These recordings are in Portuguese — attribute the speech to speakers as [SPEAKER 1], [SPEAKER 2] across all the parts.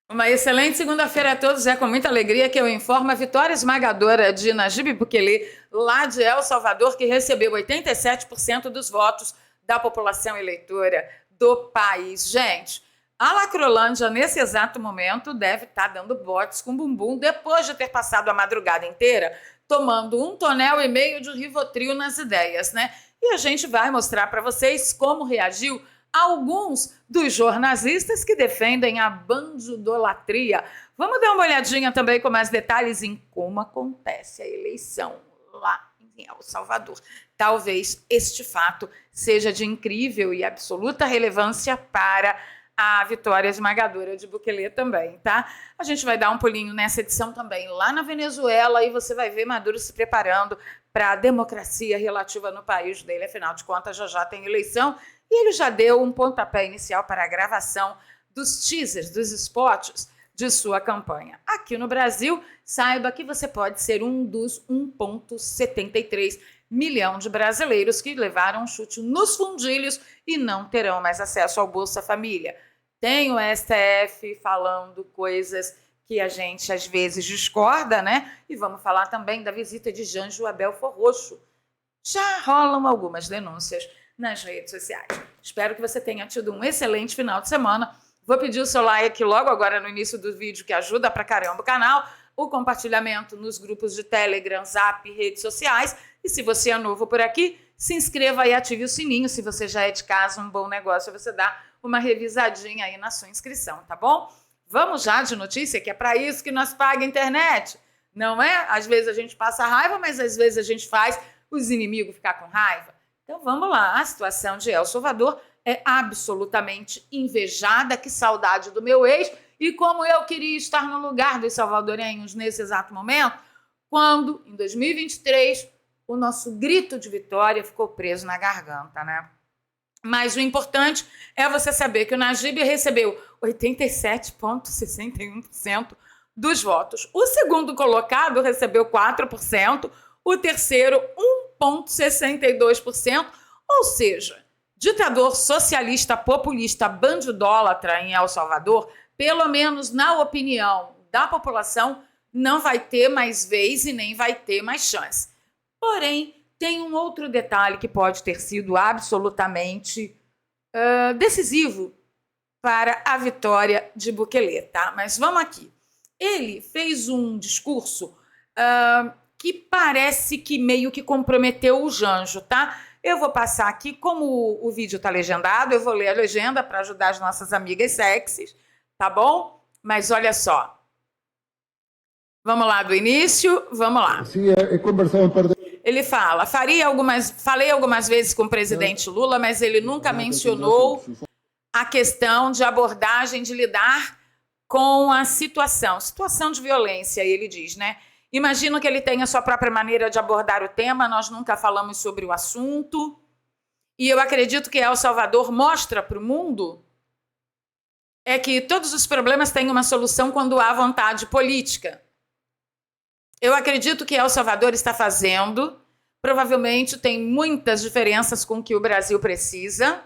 [SPEAKER 1] Uma excelente segunda-feira a todos. É com muita alegria que eu informo a vitória esmagadora de Nayib Bukele, lá de El Salvador, que recebeu 87% dos votos da população eleitora do país. Gente, a Lacrolândia, nesse exato momento, deve estar dando botes com bumbum depois de ter passado a madrugada inteira tomando 1,5 tonel de Rivotril nas ideias, né? E a gente vai mostrar para vocês como reagiu alguns dos jornalistas que defendem a bandidolatria. Vamos dar uma olhadinha também com mais detalhes em como acontece a eleição lá em El Salvador. Talvez este fato seja de incrível e absoluta relevância para a vitória esmagadora de Bukele também, tá? A gente vai dar um pulinho nessa edição também lá na Venezuela e você vai ver Maduro se preparando para a democracia relativa no país dele. Afinal de contas, já tem eleição e ele já deu um pontapé inicial para a gravação dos teasers, dos spots de sua campanha. Aqui no Brasil, saiba que você pode ser um dos 1,73 milhão de brasileiros que levaram um chute nos fundilhos e não terão mais acesso ao Bolsa Família. Tem o STF falando coisas que a gente às vezes discorda, né? E vamos falar também da visita de Janjo a Belfor Roxo. Já rolam algumas denúncias nas redes sociais. Espero que você tenha tido um excelente final de semana. Vou pedir o seu like logo agora no início do vídeo, que ajuda pra caramba o canal, o compartilhamento nos grupos de Telegram, Zap, redes sociais. E se você é novo por aqui, se inscreva e ative o sininho. Se você já é de casa, um bom negócio é você dar uma revisadinha aí na sua inscrição, tá bom? Vamos já de notícia, que é para isso que nós paga a internet, não é? Às vezes a gente passa raiva, mas às vezes a gente faz os inimigos ficar com raiva. Então vamos lá, a situação de El Salvador é absolutamente invejada, que saudade do meu ex, e como eu queria estar no lugar dos salvadorenhos nesse exato momento, quando, em 2023, o nosso grito de vitória ficou preso na garganta, né? Mas o importante é você saber que o Nayib recebeu 87,61% dos votos. O segundo colocado recebeu 4%, o terceiro 1,62%, ou seja, ditador socialista, populista, bandidólatra em El Salvador, pelo menos na opinião da população, não vai ter mais vez e nem vai ter mais chance. Porém, tem um outro detalhe que pode ter sido absolutamente decisivo para a vitória de Bukele, tá? Mas vamos aqui. Ele fez um discurso que parece que meio que comprometeu o Janjo, tá? Eu vou passar aqui, como o vídeo tá legendado, eu vou ler a legenda para ajudar as nossas amigas sexys, tá bom? Mas olha só. Vamos lá do início, vamos lá.
[SPEAKER 2] Sim, he conversado um par de...
[SPEAKER 1] Ele fala, falei algumas vezes com o presidente Lula, mas ele nunca mencionou a questão de abordagem, de lidar com a situação de violência, ele diz, né? Imagino que ele tenha a sua própria maneira de abordar o tema, nós nunca falamos sobre o assunto, e eu acredito que El Salvador mostra para o mundo que todos os problemas têm uma solução quando há vontade política. Eu acredito que El Salvador está fazendo, provavelmente tem muitas diferenças com o que o Brasil precisa,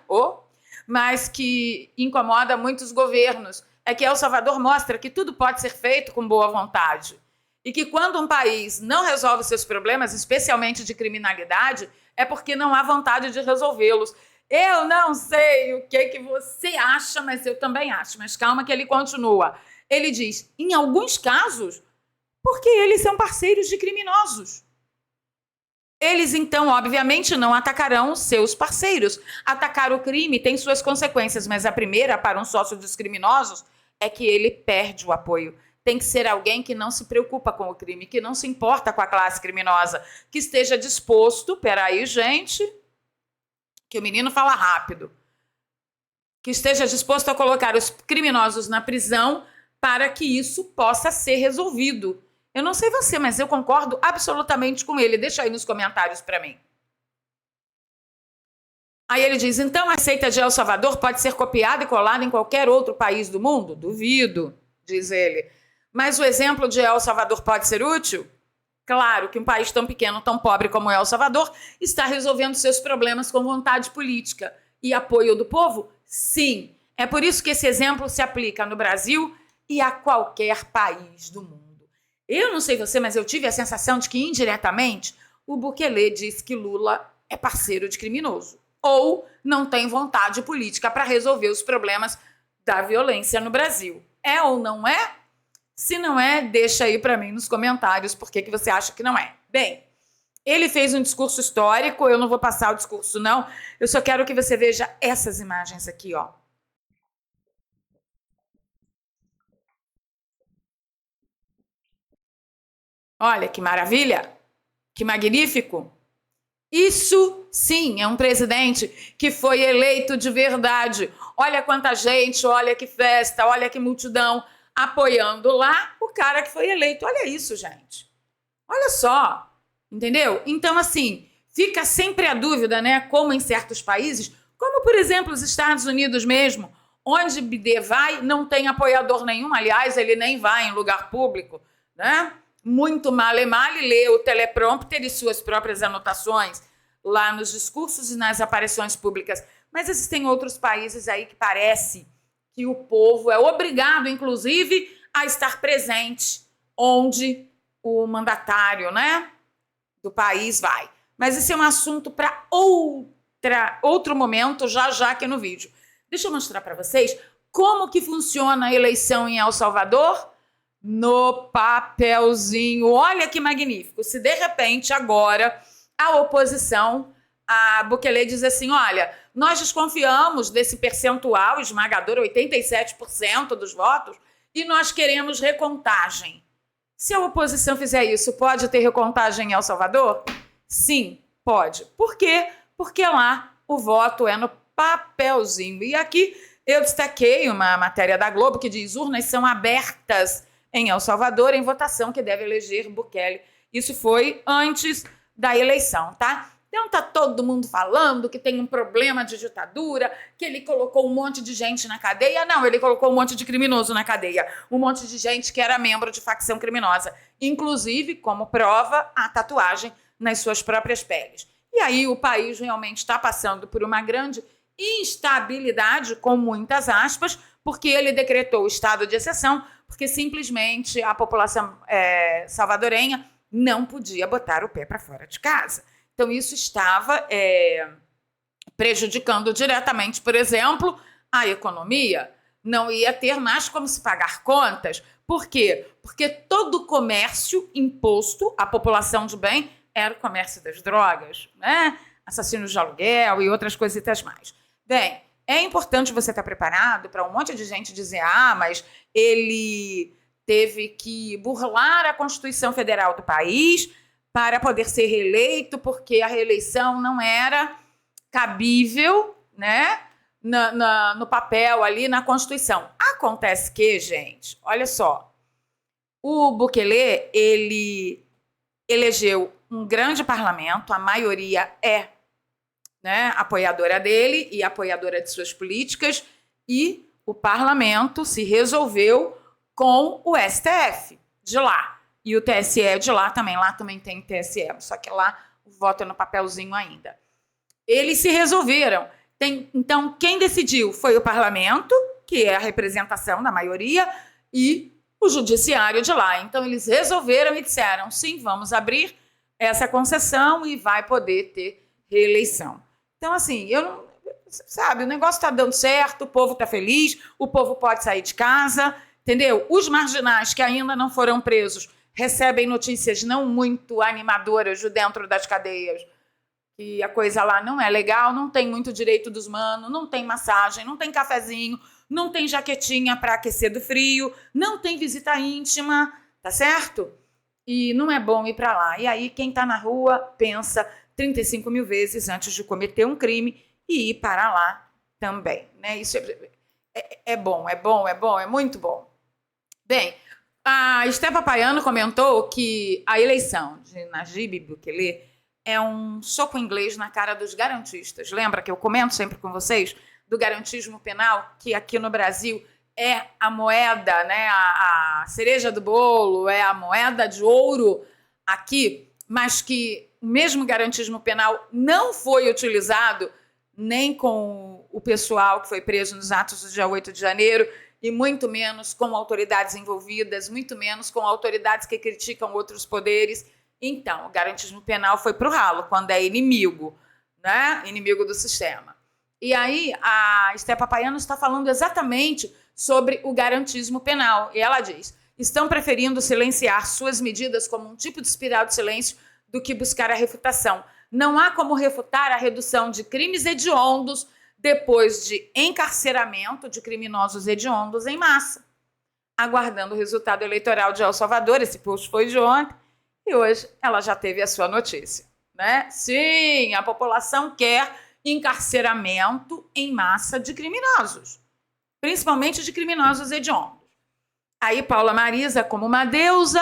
[SPEAKER 1] mas que incomoda muitos governos. É que El Salvador mostra que tudo pode ser feito com boa vontade. E que quando um país não resolve seus problemas, especialmente de criminalidade, é porque não há vontade de resolvê-los. Eu não sei o que você acha, mas eu também acho. Mas calma que ele continua. Ele diz, em alguns casos, porque eles são parceiros de criminosos. Eles, então, obviamente, não atacarão seus parceiros. Atacar o crime tem suas consequências, mas a primeira, para um sócio dos criminosos, é que ele perde o apoio. Tem que ser alguém que não se preocupa com o crime, que não se importa com a classe criminosa, que esteja disposto, peraí, gente, que o menino fala rápido, que esteja disposto a colocar os criminosos na prisão para que isso possa ser resolvido. Eu não sei você, mas eu concordo absolutamente com ele. Deixa aí nos comentários para mim. Aí ele diz, então a receita de El Salvador pode ser copiada e colada em qualquer outro país do mundo? Duvido, diz ele. Mas o exemplo de El Salvador pode ser útil? Claro que um país tão pequeno, tão pobre como El Salvador, está resolvendo seus problemas com vontade política e apoio do povo? Sim. É por isso que esse exemplo se aplica no Brasil e a qualquer país do mundo. Eu não sei você, mas eu tive a sensação de que, indiretamente, o Bukele disse que Lula é parceiro de criminoso ou não tem vontade política para resolver os problemas da violência no Brasil. É ou não é? Se não é, deixa aí para mim nos comentários por que você acha que não é. Bem, ele fez um discurso histórico, eu não vou passar o discurso não, eu só quero que você veja essas imagens aqui, ó. Olha que maravilha, que magnífico. Isso, sim, é um presidente que foi eleito de verdade. Olha quanta gente, olha que festa, olha que multidão apoiando lá o cara que foi eleito. Olha isso, gente. Olha só, entendeu? Então, assim, fica sempre a dúvida, né? Como em certos países, como, por exemplo, os Estados Unidos mesmo, onde Bidê vai, não tem apoiador nenhum. Aliás, ele nem vai em lugar público, né? Muito male lê o teleprompter e suas próprias anotações lá nos discursos e nas aparições públicas. Mas existem outros países aí que parece que o povo é obrigado, inclusive, a estar presente onde o mandatário, né, do país vai. Mas esse é um assunto para outro momento, já aqui no vídeo. Deixa eu mostrar para vocês como que funciona a eleição em El Salvador no papelzinho. Olha que magnífico. Se de repente agora a oposição, a Bukele diz assim, olha, nós desconfiamos desse percentual esmagador, 87% dos votos, e nós queremos recontagem. Se a oposição fizer isso, pode ter recontagem em El Salvador? Sim, pode. Por quê? Porque lá o voto é no papelzinho. E aqui eu destaquei uma matéria da Globo que diz: urnas são abertas em El Salvador em votação que deve eleger Bukele. Isso foi antes da eleição, tá? Então tá todo mundo falando que tem um problema de ditadura, que ele colocou um monte de gente na cadeia. Não, ele colocou um monte de criminoso na cadeia. Um monte de gente que era membro de facção criminosa. Inclusive, como prova, a tatuagem nas suas próprias peles. E aí o país realmente está passando por uma grande instabilidade, com muitas aspas, porque ele decretou o estado de exceção, porque simplesmente a população salvadorenha não podia botar o pé para fora de casa. Então, isso estava prejudicando diretamente, por exemplo, a economia. Não ia ter mais como se pagar contas. Por quê? Porque todo o comércio imposto à população de bem era o comércio das drogas, né? Assassinos de aluguel e outras coisitas mais. Bem, é importante você estar preparado para um monte de gente dizer: ah, mas ele teve que burlar a Constituição Federal do país para poder ser reeleito, porque a reeleição não era cabível, né, no papel ali, na Constituição. Acontece que, gente, olha só, o Bukele, ele elegeu um grande parlamento, a maioria é, né, apoiadora dele e apoiadora de suas políticas, e o parlamento se resolveu com o STF de lá. E o TSE de lá também tem TSE, só que lá o voto é no papelzinho ainda. Eles se resolveram. Então, quem decidiu foi o parlamento, que é a representação da maioria, e o judiciário de lá. Então, eles resolveram e disseram: sim, vamos abrir essa concessão e vai poder ter reeleição. Então, assim, sabe, o negócio está dando certo, o povo está feliz, o povo pode sair de casa, entendeu? Os marginais que ainda não foram presos recebem notícias não muito animadoras de dentro das cadeias, que a coisa lá não é legal, não tem muito direito dos manos, não tem massagem, não tem cafezinho, não tem jaquetinha para aquecer do frio, não tem visita íntima, tá certo? E não é bom ir para lá. E aí quem está na rua pensa 35 mil vezes antes de cometer um crime e ir para lá também, né? Isso é bom, é muito bom. Bem, a Stepa Paiano comentou que a eleição de Najib Bukele é um soco inglês na cara dos garantistas. Lembra que eu comento sempre com vocês do garantismo penal, que aqui no Brasil é a moeda, né, a cereja do bolo, é a moeda de ouro aqui, mas que o mesmo garantismo penal não foi utilizado nem com o pessoal que foi preso nos atos do dia 8 de janeiro e muito menos com autoridades envolvidas, muito menos com autoridades que criticam outros poderes. Então, o garantismo penal foi para o ralo, quando é inimigo, né? Inimigo do sistema. E aí, a Esté Papaiano está falando exatamente sobre o garantismo penal. E ela diz: estão preferindo silenciar suas medidas como um tipo de espiral de silêncio do que buscar a refutação. Não há como refutar a redução de crimes hediondos depois de encarceramento de criminosos hediondos em massa. Aguardando o resultado eleitoral de El Salvador, esse post foi de ontem, e hoje ela já teve a sua notícia, né? Sim, a população quer encarceramento em massa de criminosos, principalmente de criminosos hediondos. Aí Paula Marisa, como uma deusa,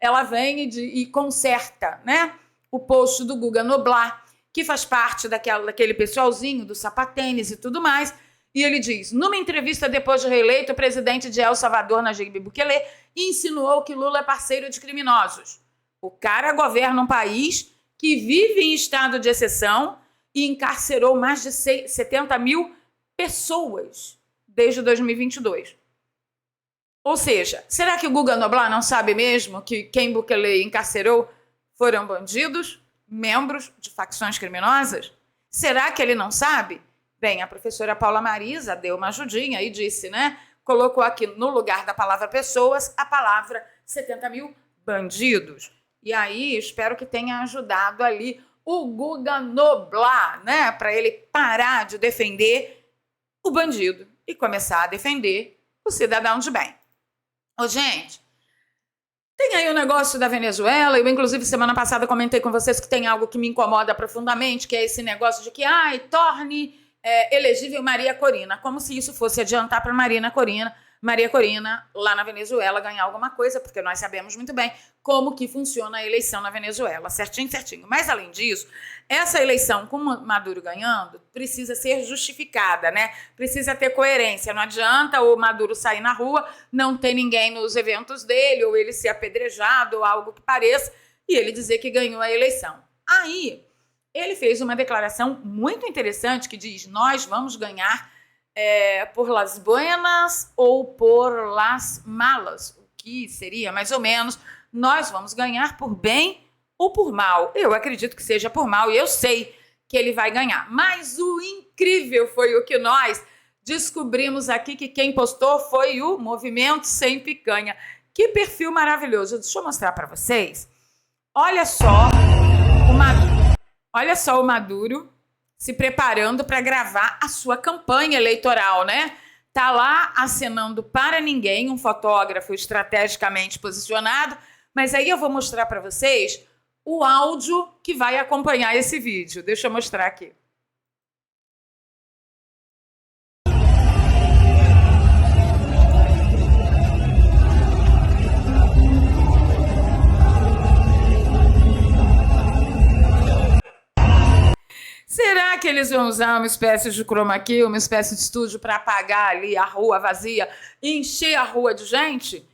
[SPEAKER 1] ela vem e conserta, né, o post do Guga Noblar, que faz parte daquele pessoalzinho do sapatênis e tudo mais, e ele diz: numa entrevista depois de reeleito, o presidente de El Salvador, Nayib Bukele, insinuou que Lula é parceiro de criminosos. O cara governa um país que vive em estado de exceção e encarcerou mais de 70 mil pessoas desde 2022. Ou seja, será que o Guga Noblar não sabe mesmo que quem Bukele encarcerou foram bandidos, membros de facções criminosas? Será que ele não sabe? Bem, a professora Paula Marisa deu uma ajudinha e disse, né? Colocou aqui no lugar da palavra pessoas a palavra 70 mil bandidos. E aí, espero que tenha ajudado ali o Guga Noblar, né? Para ele parar de defender o bandido e começar a defender o cidadão de bem. Ô, gente, tem aí o negócio da Venezuela. Eu, inclusive, semana passada comentei com vocês que tem algo que me incomoda profundamente, que é esse negócio de que, torne elegível Maria Corina, como se isso fosse adiantar para Maria Corina, lá na Venezuela, ganhar alguma coisa, porque nós sabemos muito bem como que funciona a eleição na Venezuela, certinho, certinho. Mas, além disso, essa eleição com Maduro ganhando precisa ser justificada, né? Precisa ter coerência. Não adianta o Maduro sair na rua, não ter ninguém nos eventos dele, ou ele ser apedrejado, ou algo que pareça, e ele dizer que ganhou a eleição. Aí, ele fez uma declaração muito interessante que diz: nós vamos ganhar por las buenas ou por las malas, o que seria mais ou menos, nós vamos ganhar por bem ou por mal. Eu acredito que seja por mal e eu sei que ele vai ganhar. Mas o incrível foi o que nós descobrimos aqui, que quem postou foi o Movimento Sem Picanha. Que perfil maravilhoso. Deixa eu mostrar para vocês. Olha só o Maduro se preparando para gravar a sua campanha eleitoral, né? Tá lá acenando para ninguém, um fotógrafo estrategicamente posicionado, mas aí eu vou mostrar para vocês o áudio que vai acompanhar esse vídeo. Deixa eu mostrar aqui. Será que eles vão usar uma espécie de chroma key, uma espécie de estúdio para apagar ali a rua vazia e encher a rua de gente?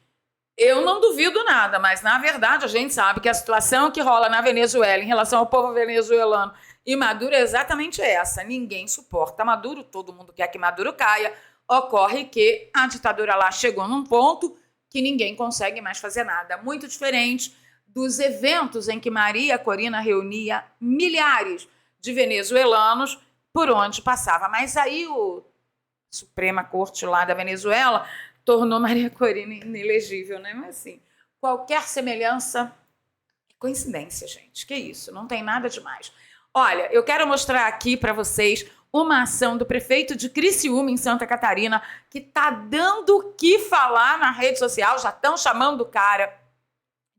[SPEAKER 1] Eu não duvido nada, mas na verdade a gente sabe que a situação que rola na Venezuela em relação ao povo venezuelano e Maduro é exatamente essa. Ninguém suporta Maduro, todo mundo quer que Maduro caia. Ocorre que a ditadura lá chegou num ponto que ninguém consegue mais fazer nada. Muito diferente dos eventos em que Maria Corina reunia milhares de venezuelanos por onde passava. Mas aí o Suprema Corte lá da Venezuela tornou Maria Corina inelegível, né? Mas assim, qualquer semelhança é coincidência, gente. Que isso, não tem nada demais. Olha, eu quero mostrar aqui para vocês uma ação do prefeito de Criciúma, em Santa Catarina, que está dando o que falar na rede social. Já estão chamando o cara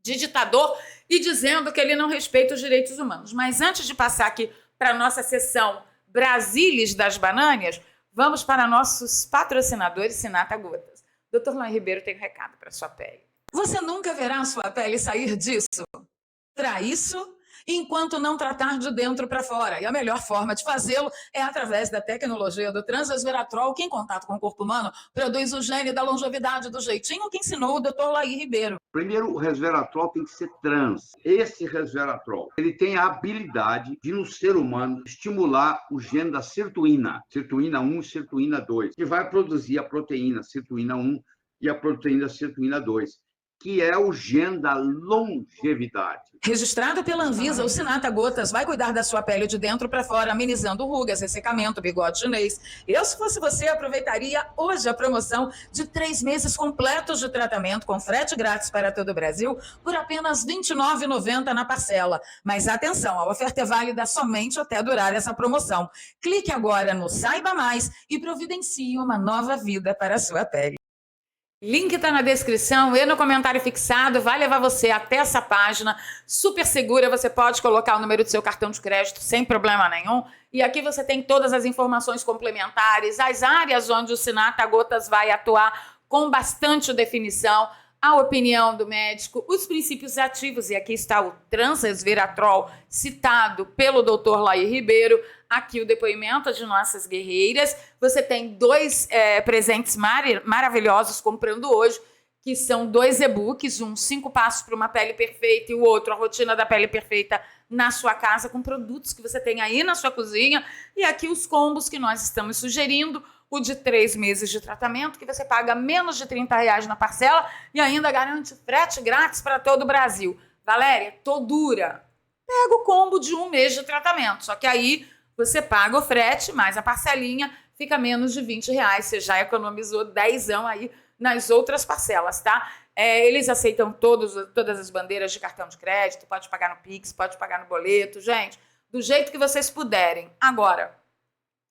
[SPEAKER 1] de ditador e dizendo que ele não respeita os direitos humanos. Mas antes de passar aqui para a nossa sessão Brasílias das Banânias, vamos para nossos patrocinadores Sinata Gotas. Dr. Luan Ribeiro tem um recado para sua pele. Você nunca verá a sua pele sair disso. Para isso, enquanto não tratar de dentro para fora. E a melhor forma de fazê-lo é através da tecnologia do Transresveratrol, que em contato com o corpo humano produz o gene da longevidade do jeitinho que ensinou o Dr. Laí Ribeiro.
[SPEAKER 2] Primeiro, o resveratrol tem que ser trans. Esse resveratrol, ele tem a habilidade de, no ser humano, estimular o gene da sirtuína 1 e sirtuína 2, que vai produzir a proteína sirtuína 1 e a proteína sirtuína 2, que é o gene da longevidade.
[SPEAKER 1] Registrado pela Anvisa, o Sinata Gotas vai cuidar da sua pele de dentro para fora, amenizando rugas, ressecamento, bigode chinês. Eu, se fosse você, aproveitaria hoje a promoção de 3 meses completos de tratamento com frete grátis para todo o Brasil por apenas R$ 29,90 na parcela. Mas atenção, a oferta é válida somente até durar essa promoção. Clique agora no Saiba Mais e providencie uma nova vida para a sua pele. Link está na descrição e no comentário fixado, vai levar você até essa página super segura, você pode colocar o número do seu cartão de crédito sem problema nenhum. E aqui você tem todas as informações complementares, as áreas onde o Sinata Gotas vai atuar com bastante definição, a opinião do médico, os princípios ativos, e aqui está o Transresveratrol citado pelo Dr. Laí Ribeiro, aqui o depoimento de nossas guerreiras. Você tem 2 presentes maravilhosos comprando hoje, que são 2 e-books, um 5 passos para uma pele perfeita e o outro a rotina da pele perfeita na sua casa, com produtos que você tem aí na sua cozinha. E aqui os combos que nós estamos sugerindo, o de 3 meses de tratamento, que você paga menos de R$30 na parcela e ainda garante frete grátis para todo o Brasil. Valéria, tô dura. Pega o combo de 1 mês de tratamento, só que aí você paga o frete, mais a parcelinha, fica menos de R$20. Você já economizou 10ão aí nas outras parcelas, tá? Eles aceitam todas as bandeiras de cartão de crédito, pode pagar no Pix, pode pagar no boleto, gente, do jeito que vocês puderem. Agora,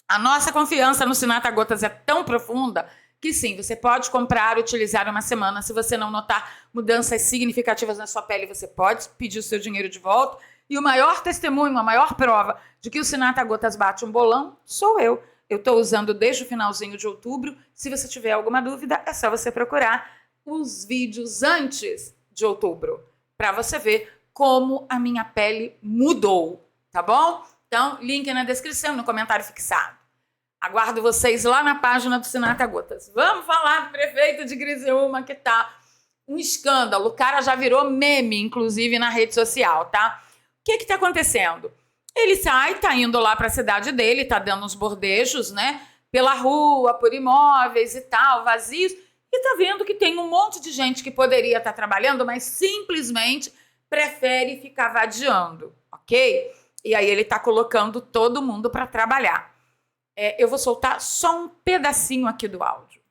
[SPEAKER 1] a nossa confiança no Sinata Gotas é tão profunda que sim, você pode comprar, utilizar uma semana. Se você não notar mudanças significativas na sua pele, você pode pedir o seu dinheiro de volta. E o maior testemunho, a maior prova de que o Sinata Gotas bate um bolão sou eu. Eu estou usando desde o finalzinho de outubro. Se você tiver alguma dúvida, é só você procurar os vídeos antes de outubro para você ver como a minha pele mudou, tá bom? Então, link na descrição, no comentário fixado. Aguardo vocês lá na página do Sinata Gotas. Vamos falar do prefeito de Criciúma, que tá um escândalo. O cara já virou meme, inclusive, na rede social, tá? O que tá acontecendo? Ele sai, tá indo lá para a cidade dele, tá dando uns bordejos, né? Pela rua, por imóveis e tal, vazios. E tá vendo que tem um monte de gente que poderia estar trabalhando, mas simplesmente prefere ficar vadiando, ok? E aí ele tá colocando todo mundo para trabalhar. Eu vou soltar só um pedacinho aqui do áudio.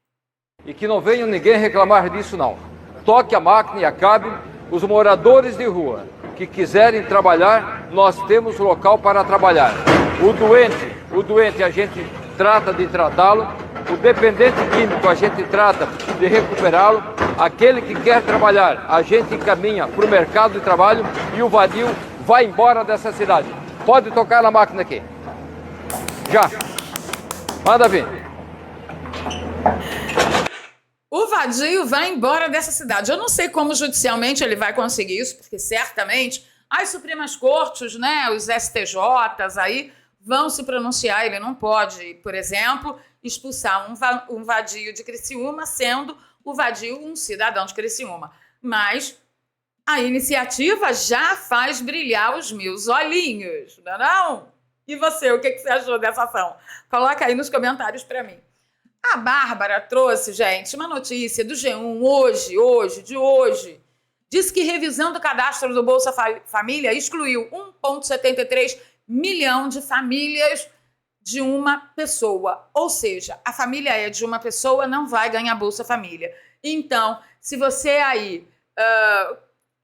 [SPEAKER 3] E que não venha ninguém reclamar disso, não. Toque a máquina e acabe. Os moradores de rua que quiserem trabalhar, nós temos local para trabalhar. O doente a gente trata de tratá-lo. O dependente químico a gente trata de recuperá-lo. Aquele que quer trabalhar, a gente encaminha para o mercado de trabalho e o vadio vai embora dessa cidade. Pode tocar na máquina aqui. Já. Manda vir.
[SPEAKER 1] O vadio vai embora dessa cidade. Eu não sei como judicialmente ele vai conseguir isso, porque certamente as Supremas Cortes, né, os STJs aí vão se pronunciar. Ele não pode, por exemplo, expulsar um vadio de Criciúma, sendo o vadio um cidadão de Criciúma. Mas a iniciativa já faz brilhar os meus olhinhos, não é não? E você, o que você achou dessa ação? Coloca aí nos comentários para mim. A Bárbara trouxe, gente, uma notícia do G1 de hoje. Diz que revisão do cadastro do Bolsa Família excluiu 1,73 milhão de famílias de uma pessoa. Ou seja, a família é de uma pessoa, não vai ganhar Bolsa Família. Então, se você aí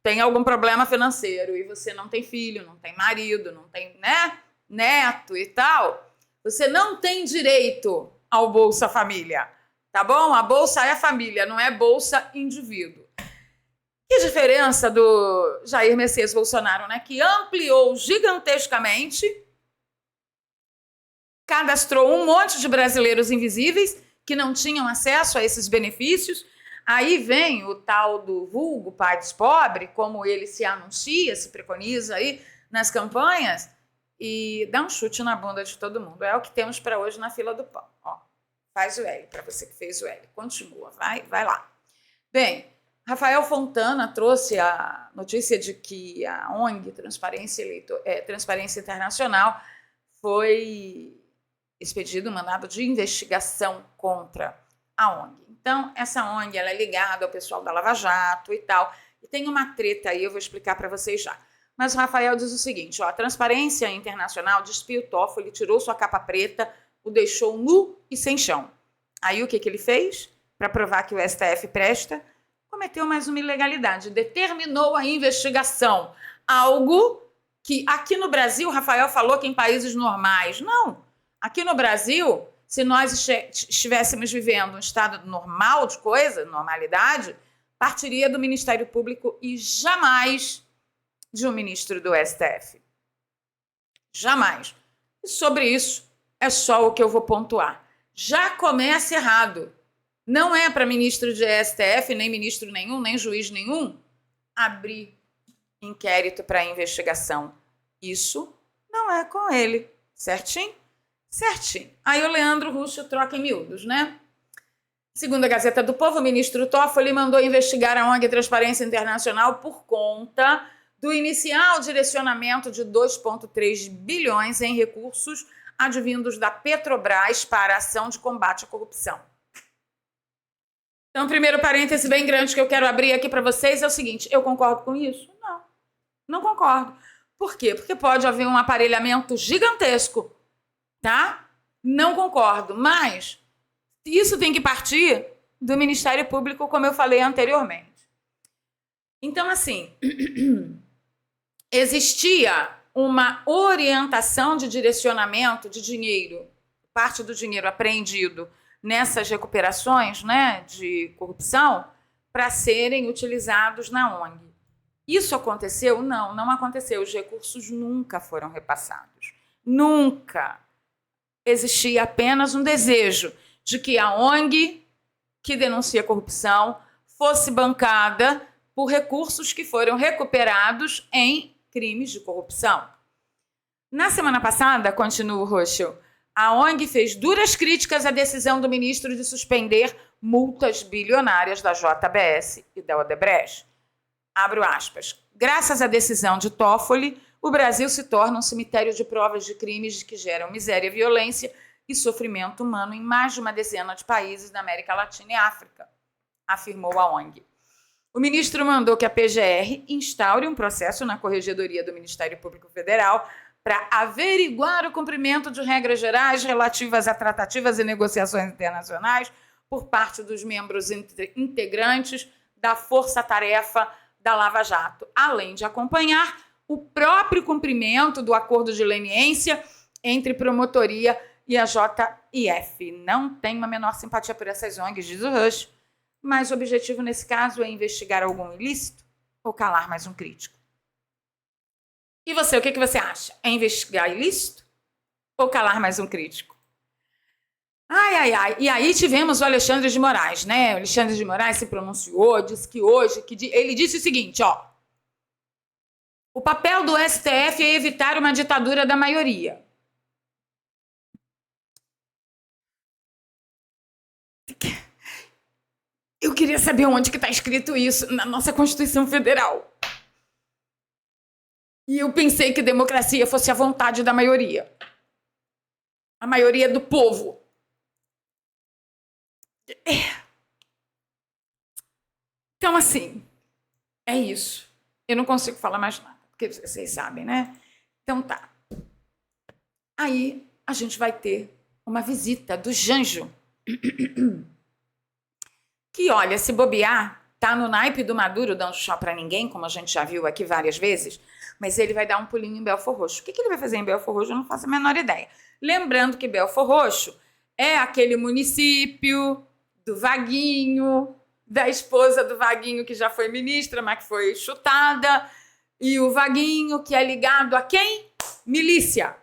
[SPEAKER 1] tem algum problema financeiro e você não tem filho, não tem marido, não tem, né, neto e tal, você não tem direito ao Bolsa Família, tá bom? A Bolsa é família, não é Bolsa indivíduo. Que diferença do Jair Messias Bolsonaro, né? Que ampliou gigantescamente, cadastrou um monte de brasileiros invisíveis que não tinham acesso a esses benefícios. Aí vem o tal do vulgo pai dos pobres, como ele se anuncia, se preconiza aí nas campanhas e dá um chute na bunda de todo mundo. É o que temos para hoje na fila do pão. Ó, faz o L, para você que fez o L. Continua, vai lá. Bem, Rafael Fontana trouxe a notícia de que a ONG Transparência Internacional foi expedido um mandado de investigação contra a ONG. Então, essa ONG ela é ligada ao pessoal da Lava Jato e tal. E tem uma treta aí, eu vou explicar para vocês já. Mas o Rafael diz o seguinte, ó, a Transparência Internacional despiu o Toffoli, tirou sua capa preta, o deixou nu e sem chão. Aí o que ele fez? Para provar que o STF presta, cometeu mais uma ilegalidade, determinou a investigação. Algo que aqui no Brasil, o Rafael falou que em países normais. Não, aqui no Brasil, se nós estivéssemos vivendo um estado normal de coisa, normalidade, partiria do Ministério Público e jamais de um ministro do STF. Jamais. E sobre isso, é só o que eu vou pontuar. Já começa errado. Não é para ministro de STF, nem ministro nenhum, nem juiz nenhum, abrir inquérito para investigação. Isso não é com ele. Certinho? Certinho. Aí o Leandro Russo troca em miúdos, né? Segundo a Gazeta do Povo, o ministro Toffoli mandou investigar a ONG Transparência Internacional por conta do inicial direcionamento de 2,3 bilhões em recursos advindos da Petrobras para a ação de combate à corrupção. Então, o primeiro parêntese bem grande que eu quero abrir aqui para vocês é o seguinte, eu concordo com isso? Não concordo. Por quê? Porque pode haver um aparelhamento gigantesco, tá? Não concordo, mas isso tem que partir do Ministério Público, como eu falei anteriormente. Então, assim, existia uma orientação de direcionamento de dinheiro, parte do dinheiro apreendido nessas recuperações, né, de corrupção, para serem utilizados na ONG. Isso aconteceu? Não aconteceu. Os recursos nunca foram repassados. Nunca. Existia apenas um desejo de que a ONG que denuncia corrupção fosse bancada por recursos que foram recuperados em crimes de corrupção. Na semana passada, continua o Rochel, a ONG fez duras críticas à decisão do ministro de suspender multas bilionárias da JBS e da Odebrecht. Abro aspas. Graças à decisão de Toffoli, o Brasil se torna um cemitério de provas de crimes que geram miséria, violência e sofrimento humano em mais de uma dezena de países da América Latina e África, afirmou a ONG. O ministro mandou que a PGR instaure um processo na Corregedoria do Ministério Público Federal para averiguar o cumprimento de regras gerais relativas a tratativas e negociações internacionais por parte dos membros integrantes da Força-Tarefa da Lava Jato, além de acompanhar o próprio cumprimento do acordo de leniência entre promotoria e a JIF. Não tenho a menor simpatia por essas ONGs, diz o Rush, mas o objetivo nesse caso é investigar algum ilícito ou calar mais um crítico. E você, o que você acha? É investigar ilícito ou calar mais um crítico? Ai. E aí tivemos o Alexandre de Moraes, né? O Alexandre de Moraes se pronunciou, disse que hoje... Ele disse o seguinte, ó. O papel do STF é evitar uma ditadura da maioria. Eu queria saber onde que está escrito isso na nossa Constituição Federal. E eu pensei que democracia fosse a vontade da maioria. A maioria do povo. Então, assim, é isso. Eu não consigo falar mais nada, porque vocês sabem, né? Então, tá. Aí, a gente vai ter uma visita do Janjo. Que, olha, se bobear, tá no naipe do Maduro dando tchau pra ninguém, como a gente já viu aqui várias vezes, mas ele vai dar um pulinho em Belfor Roxo. O que ele vai fazer em Belfor Roxo? Eu não faço a menor ideia. Lembrando que Belfor Roxo é aquele município do Vaguinho, da esposa do Vaguinho, que já foi ministra, mas que foi chutada, e o Vaguinho, que é ligado a quem? Milícia.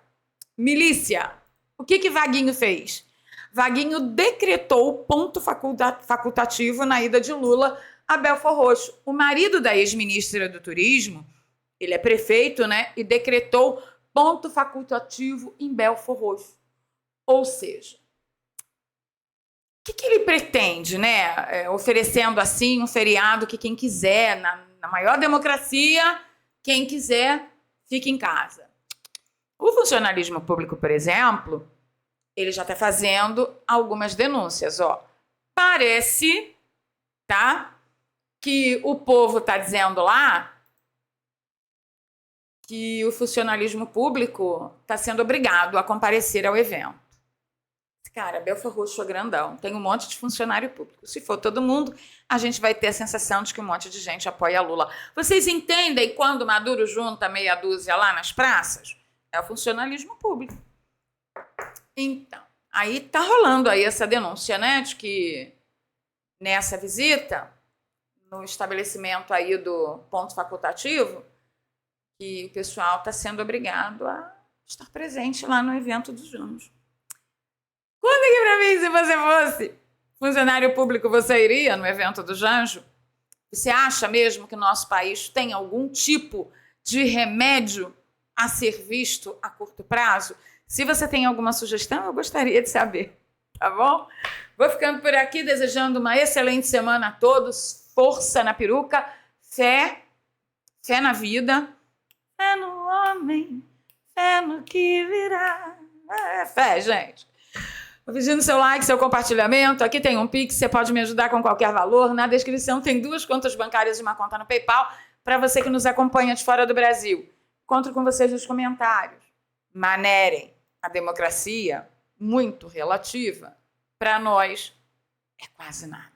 [SPEAKER 1] Milícia. O que Vaguinho fez? Vaguinho decretou ponto facultativo na ida de Lula a Belfor Roxo. O marido da ex-ministra do Turismo Ele é prefeito, né? E decretou ponto facultativo em Belford Roxo. Ou seja, o que ele pretende, né? Oferecendo assim um feriado que quem quiser, na maior democracia, quem quiser, fique em casa. O funcionalismo público, por exemplo, ele já está fazendo algumas denúncias. Parece, tá, que o povo está dizendo lá que o funcionalismo público está sendo obrigado a comparecer ao evento. Cara, Belford Roxo é grandão, tem um monte de funcionário público. Se for todo mundo, a gente vai ter a sensação de que um monte de gente apoia Lula. Vocês entendem quando Maduro junta meia dúzia lá nas praças? É o funcionalismo público. Então, aí tá rolando aí essa denúncia, né, de que nessa visita, no estabelecimento aí do ponto facultativo, que o pessoal está sendo obrigado a estar presente lá no evento dos Janjos. Conta aqui para mim, se você fosse funcionário público, você iria no evento do Janjo? Você acha mesmo que o nosso país tem algum tipo de remédio a ser visto a curto prazo? Se você tem alguma sugestão, eu gostaria de saber, tá bom? Vou ficando por aqui, desejando uma excelente semana a todos, força na peruca, fé na vida, fé no homem, fé no que virá. É fé, gente. Vou pedindo seu like, seu compartilhamento. Aqui tem um Pix, você pode me ajudar com qualquer valor. Na descrição tem 2 contas bancárias e uma conta no PayPal para você que nos acompanha de fora do Brasil. Encontro com vocês nos comentários. Manerem, a democracia, muito relativa, para nós é quase nada.